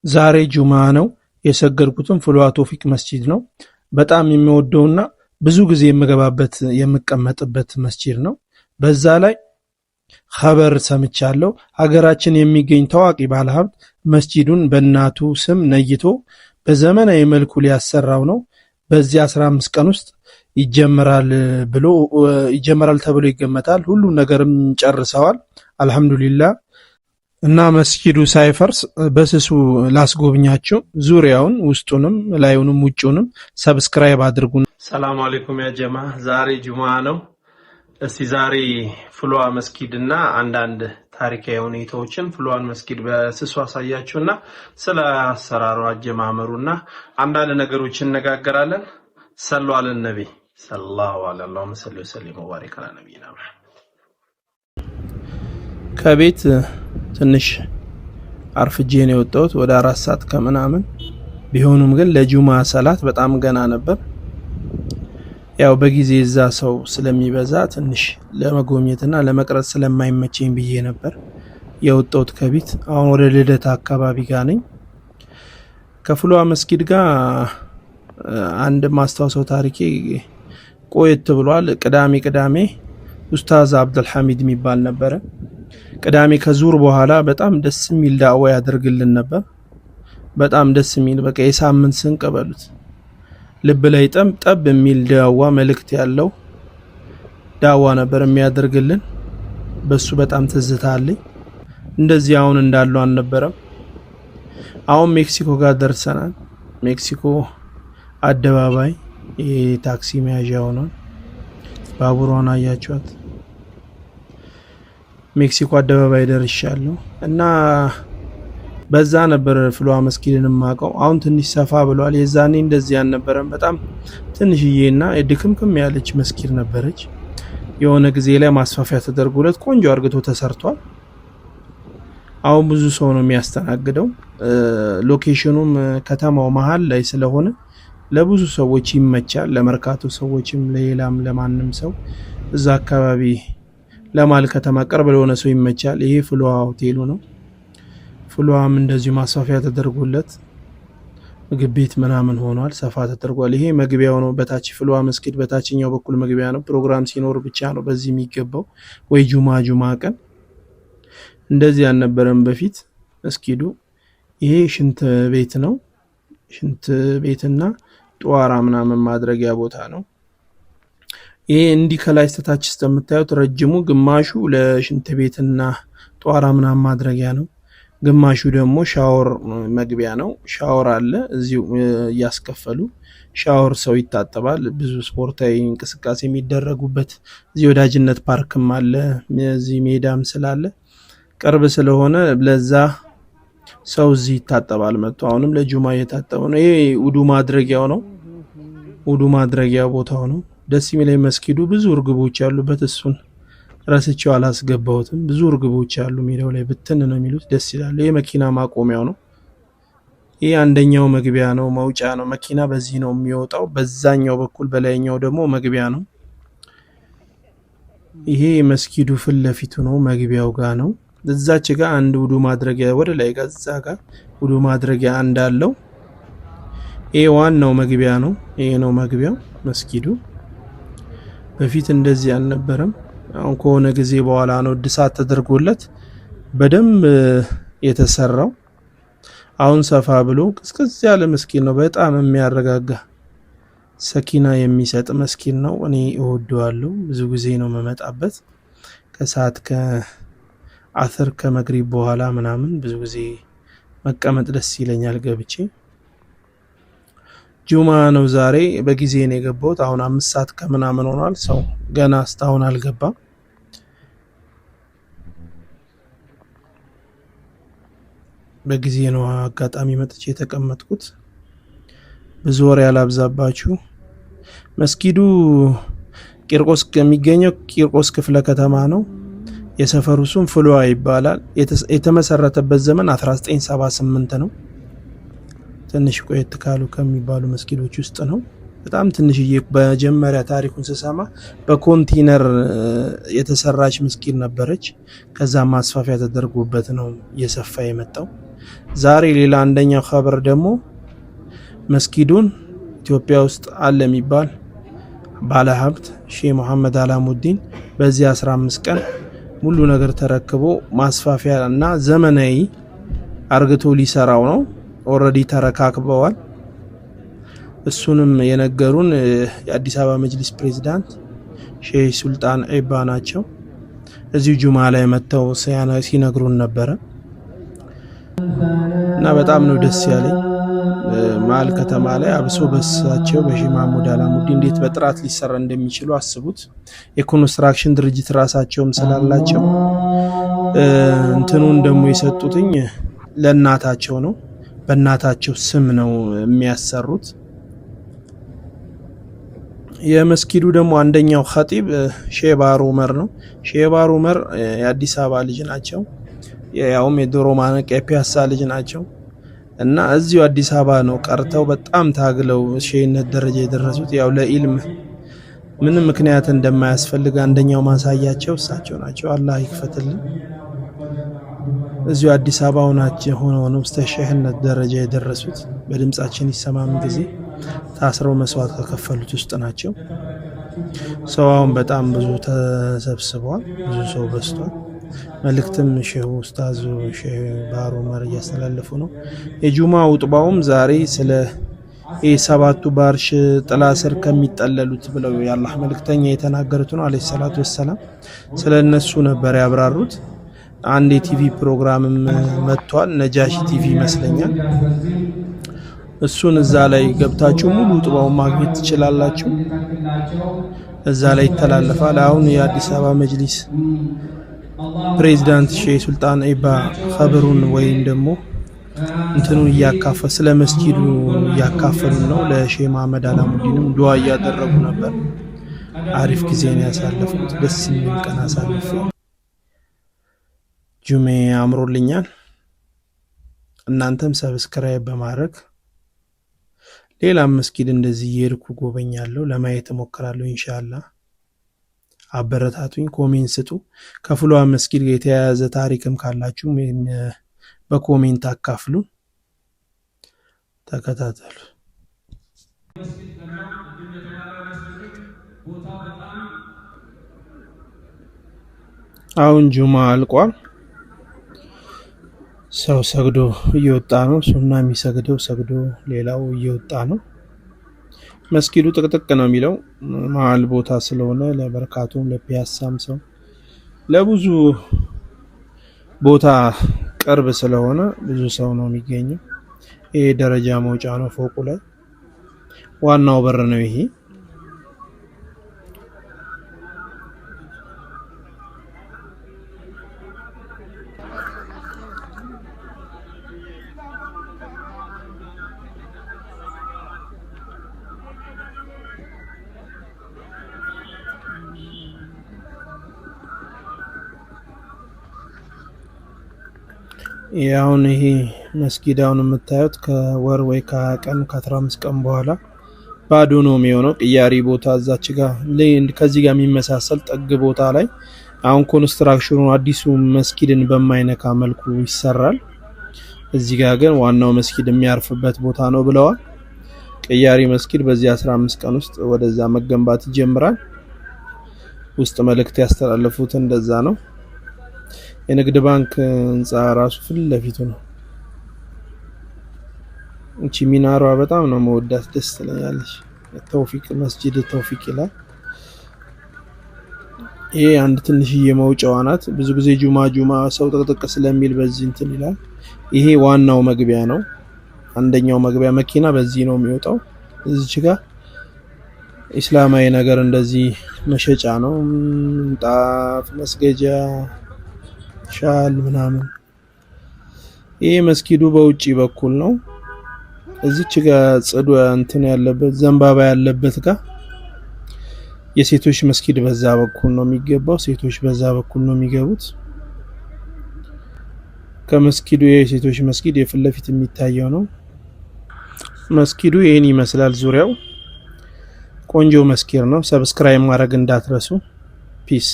ዛሬ ጁማ ነው። የሰገድኩትም ፍሉዋ ቶፊቅ መስጂድ ነው። በጣም የሚወደውና ብዙ ጊዜ የምገባበት የምቀመጥበት መስጂድ ነው። በዛ ላይ ኸበር ሰምቻለሁ። ሀገራችን የሚገኝ ታዋቂ ባለሀብት መስጂዱን በእናቱ ስም ነይቶ በዘመናዊ መልኩ ሊያሰራው ነው። በዚህ 15 ቀን ውስጥ ይጀመራል ተብሎ ይገመታል። ሁሉም ነገርም ጨርሰዋል አልሐምዱሊላህ። እና መስጂዱ ሳይፈርስ በስሱ ላስጎብኛችሁ። ዙሪያውን ውስጡንም ላዩንም ውጪውንም ሰብስክራይብ አድርጉ። ሰላም አለይኩም ያ ጀማ። ዛሬ ጁማ ነው። እስቲ ዛሬ ፍሉዋ መስጊድና አንዳንድ ታሪካዊ ሁኔታዎችን ፍሉዋን መስጊድ በስሱ አሳያችሁና ስለ አሰራሩ አጀማመሩና አንዳንድ ነገሮችን እነጋገራለን። ሰሉ አለ ነቢ ሰለላሁ ዐለይሂ ወሰለም ወባረከ ዐላ ነቢይና መሐመድ። ከቤት ትንሽ አርፍጄ ነው የወጣሁት ወደ 4 ሰዓት ከምናምን ቢሆንም ግን ለጁማ ሰላት በጣም ገና ነበር። ያው በጊዜ እዛ ሰው ስለሚበዛ ትንሽ ለመጎብኘትና ለመቅረጽ ስለማይመቸኝ ብዬ ነበር የወጣሁት ከቤት። አሁን ወደ ልደታ አካባቢ ጋር ነኝ። ከፍሉዋ መስጊድ ጋር አንድ ማስታወሰው ታሪኬ ቆየት ብሏል። ቅዳሜ ኡስታዝ አብዱል ሐሚድ የሚባል ነበረ። ቅዳሜ ከዙር በኋላ በጣም ደስ የሚል ዳዋ ያደርግልን ነበር። በጣም ደስ የሚል በቃ የሳምንት ስንቅ በሉት ልብ ላይ ጠብ የሚል ዳዋ መልእክት ያለው ዳዋ ነበር የሚያደርግልን። በሱ በጣም ትዝታ አለኝ። እንደዚህ አሁን እንዳለው አልነበረም። አሁን ሜክሲኮ ጋር ደርሰናል። ሜክሲኮ አደባባይ የታክሲ መያዣ ሆኗል። ባቡሯን አያችኋት? ሜክሲኮ አደባባይ ደርሻለሁ እና በዛ ነበር ፍሉዋ መስጊድን ማቀው። አሁን ትንሽ ሰፋ ብሏል። የዛኔ እንደዚህ አልነበረም። በጣም ትንሽዬና ድክምክም ያለች መስጊድ ነበረች። የሆነ ጊዜ ላይ ማስፋፊያ ተደርጎለት ቆንጆ አርግቶ ተሰርቷል። አሁን ብዙ ሰው ነው የሚያስተናግደው። ሎኬሽኑም ከተማው መሃል ላይ ስለሆነ ለብዙ ሰዎች ይመቻል። ለመርካቶ ሰዎችም ለሌላም ለማንም ሰው እዛ አካባቢ ለማል ከተማ ቅርብ ለሆነ ሰው ይመቻል። ይሄ ፍሉዋ ሆቴሉ ነው። ፍሉዋም እንደዚሁ ማስፋፊያ ተደርጎለት ምግብ ቤት ምናምን ሆኗል። ሰፋ ተደርጓል። ይሄ መግቢያው ነው። በታች ፍሉዋ መስጊድ በታችኛው በኩል መግቢያ ነው። ፕሮግራም ሲኖር ብቻ ነው በዚህ የሚገባው፣ ወይ ጁማ ቀን። እንደዚህ አልነበረም በፊት መስጊዱ። ይሄ ሽንት ቤት ነው። ሽንት ቤትና ጧራ ምናምን ማድረጊያ ቦታ ነው። ይሄ እንዲህ ከላይ ስታች ስለምታዩት ረጅሙ ግማሹ ለሽንት ቤትና ጧራ ምናምን ማድረጊያ ነው። ግማሹ ደግሞ ሻወር መግቢያ ነው። ሻወር አለ እዚሁ እያስከፈሉ ሻወር ሰው ይታጠባል። ብዙ ስፖርታዊ እንቅስቃሴ የሚደረጉበት እዚህ ወዳጅነት ፓርክም አለ። እዚህ ሜዳም ስላለ ቅርብ ስለሆነ ለዛ ሰው እዚህ ይታጠባል መጥቶ። አሁንም ለጁማ እየታጠበ ነው። ይሄ ውዱ ማድረጊያው ነው። ውዱ ማድረጊያ ቦታው ነው። ደስ የሚለኝ መስጊዱ ብዙ እርግቦች ያሉበት፣ እሱን ረስቼው አላስገባሁትም። ብዙ እርግቦች ያሉ ሜዳው ላይ ብትን ነው የሚሉት፣ ደስ ይላል። ይሄ መኪና ማቆሚያው ነው። ይሄ አንደኛው መግቢያ ነው፣ መውጫ ነው። መኪና በዚህ ነው የሚወጣው። በዛኛው በኩል በላይኛው ደግሞ መግቢያ ነው። ይሄ መስጊዱ ፊት ለፊቱ ነው፣ መግቢያው ጋር ነው። እዛች ጋር አንድ ውዱ ማድረጊያ ወደ ላይ ጋዛ ጋር ውዱ ማድረጊያ እንዳለው። ይሄ ዋናው መግቢያ ነው። ይሄ ነው መግቢያው መስጊዱ። በፊት እንደዚህ አልነበረም። አሁን ከሆነ ጊዜ በኋላ ነው እድሳት ተደርጎለት በደንብ የተሰራው። አሁን ሰፋ ብሎ ቅዝቅዝ ያለ መስጊድ ነው። በጣም የሚያረጋጋ ሰኪና የሚሰጥ መስጊድ ነው። እኔ እወደዋለሁ። ብዙ ጊዜ ነው መመጣበት። ከሰዓት ከአስር ከመግሪብ በኋላ ምናምን ብዙ ጊዜ መቀመጥ ደስ ይለኛል ገብቼ። ጁማ ነው ዛሬ። በጊዜ ነው የገባሁት። አሁን 5 ሰዓት ከምናምን ሆኗል። ሰው ገና እስካሁን አልገባም። በጊዜ ነው አጋጣሚ መጥቼ የተቀመጥኩት። ብዙ ወሬ ያላብዛባችሁ። መስጊዱ ቂርቆስ የሚገኘው ቂርቆስ ክፍለ ከተማ ነው። የሰፈሩ ስም ፍሉዋ ይባላል። የተመሰረተበት ዘመን 1978 ነው። ትንሽ ቆየት ካሉ ከሚባሉ መስጊዶች ውስጥ ነው። በጣም ትንሽዬ በመጀመሪያ ታሪኩን ስሰማ በኮንቴነር የተሰራች መስጊድ ነበረች። ከዛ ማስፋፊያ ተደርጎበት ነው እየሰፋ የመጣው። ዛሬ ሌላ አንደኛው ኸበር ደግሞ መስጊዱን ኢትዮጵያ ውስጥ አለ የሚባል ባለሀብት ሼህ መሐመድ አላሙዲን በዚህ 15 ቀን ሙሉ ነገር ተረክቦ ማስፋፊያ እና ዘመናዊ አርግቶ ሊሰራው ነው። ኦልሬዲ ተረካክበዋል። እሱንም የነገሩን የአዲስ አበባ መጅሊስ ፕሬዝዳንት ሼህ ሱልጣን ኢባ ናቸው። እዚሁ ጁማ ላይ መጥተው ሲነግሩን ነበረ እና በጣም ነው ደስ ያለኝ። መሀል ከተማ ላይ አብሶ በሳቸው በሼህ መሐመድ አላሙዲ እንዴት በጥራት ሊሰራ እንደሚችሉ አስቡት። የኮንስትራክሽን ድርጅት ራሳቸውም ስላላቸው እንትኑን ደግሞ የሰጡትኝ ለእናታቸው ነው። በእናታቸው ስም ነው የሚያሰሩት። የመስጊዱ ደግሞ አንደኛው ኸጢብ ሼህ ባህሩ ዑመር ነው። ሼህ ባህሩ ዑመር የአዲስ አበባ ልጅ ናቸው። ያውም የዶሮ ማነቂያ ፒያሳ ልጅ ናቸው እና እዚሁ አዲስ አበባ ነው ቀርተው በጣም ታግለው ሼህነት ደረጃ የደረሱት። ያው ለኢልም ምንም ምክንያት እንደማያስፈልግ አንደኛው ማሳያቸው እሳቸው ናቸው። አላህ ይክፈትልን። እዚሁ አዲስ አበባ ሆነው ነው እስከ ሼህነት ደረጃ የደረሱት። በድምጻችን ይሰማም ጊዜ ታስረው መስዋዕት ከከፈሉት ውስጥ ናቸው። ሰዋውን በጣም ብዙ ተሰብስበዋል። ብዙ ሰው በዝቷል። መልእክትም ሼህ ኡስታዙ ሼህ ባህሩ ዑመር እያስተላለፉ ነው። የጁማ ውጥባውም ዛሬ ስለ ሰባቱ ባርሽ ጥላ ስር ከሚጠለሉት ብለው የአላህ መልእክተኛ የተናገሩት ነው አለይሂ ሰላቱ ወሰላም። ስለ እነሱ ነበር ያብራሩት። አንድ የቲቪ ፕሮግራምም መጥቷል። ነጃሺ ቲቪ ይመስለኛል። እሱን እዛ ላይ ገብታችሁ ሙሉ ውጥባውን ማግኘት ትችላላችሁ። እዛ ላይ ይተላለፋል። አሁን የአዲስ አበባ መጅሊስ ፕሬዝዳንት ሼህ ሱልጣን ኢባ ኸበሩን ወይም ደግሞ እንትኑን እያካፈሉ ስለ መስጂዱ እያካፈሉ ነው። ለሼህ መሐመድ አላሙዲንም ዱዓ እያደረጉ ነበር። አሪፍ ጊዜ ነው ያሳለፉት። ደስ የሚል ቀን አሳልፉ። ጁሜ አምሮልኛል። እናንተም ሰብስክራይብ በማድረግ ሌላም መስጊድ እንደዚህ የሄድኩ ጎበኛለሁ፣ ለማየት እሞክራለሁ። ኢንሻአላህ አበረታቱኝ፣ ኮሜንት ስጡ። ከፍሏ መስጊድ ጋር የተያያዘ ታሪክም ካላችሁ በኮሜንት አካፍሉ። ተከታተሉ። አሁን ጁማ አልቋል። ሰው ሰግዶ እየወጣ ነው። ሱና የሚሰግደው ሰግዶ ሌላው እየወጣ ነው። መስጊዱ ጥቅጥቅ ነው የሚለው መሀል ቦታ ስለሆነ ለበርካቱም ለፒያሳም ሰው ለብዙ ቦታ ቅርብ ስለሆነ ብዙ ሰው ነው የሚገኘው። ይሄ ደረጃ መውጫ ነው። ፎቁ ላይ ዋናው በር ነው ይሄ። ያውን ይሄ መስጊድ አሁን የምታዩት ከወር ወይ ከቀን ከ15 ቀን በኋላ ባዶ ነው የሚሆነው። ቅያሪ ቦታ እዛች ጋር ከዚህ ጋር የሚመሳሰል ጠግ ቦታ ላይ አሁን ኮንስትራክሽኑ አዲሱ መስጊድን በማይነካ መልኩ ይሰራል። እዚህ ጋር ግን ዋናው መስጊድ የሚያርፍበት ቦታ ነው ብለዋል። ቅያሪ መስጊድ በዚህ 15 ቀን ውስጥ ወደዛ መገንባት ይጀምራል። ውስጥ መልእክት ያስተላለፉት እንደዛ ነው። የንግድ ባንክ ህንጻ ራሱ ፊት ለፊቱ ነው። እቺ ሚናሯ በጣም ነው መወዳት፣ ደስ ትለኛለች። ተውፊቅ መስጂድ ተውፊቅ ይላል። ይሄ አንድ ትንሽዬ መውጫዋ ናት። ብዙ ጊዜ ጁማ ሰው ጥቅጥቅ ስለሚል በዚህ እንትን ይላል። ይሄ ዋናው መግቢያ ነው። አንደኛው መግቢያ መኪና በዚህ ነው የሚወጣው። እዚች ጋር ኢስላማዊ ነገር እንደዚህ መሸጫ ነው። ምንጣፍ፣ መስገጃ፣ ሻል ምናምን። ይሄ መስጊዱ በውጪ በኩል ነው። እዚች ጋር ጽዱ እንትን ያለበት ዘንባባ ያለበት ጋር የሴቶች መስጊድ በዛ በኩል ነው የሚገባው። ሴቶች በዛ በኩል ነው የሚገቡት። ከመስጊዱ የሴቶች መስጊድ የፊት ለፊት የሚታየው ነው። መስጊዱ ይሄን ይመስላል ዙሪያው። ቆንጆ መስኪር ነው። ሰብስክራይብ ማድረግ እንዳትረሱ። ፒስ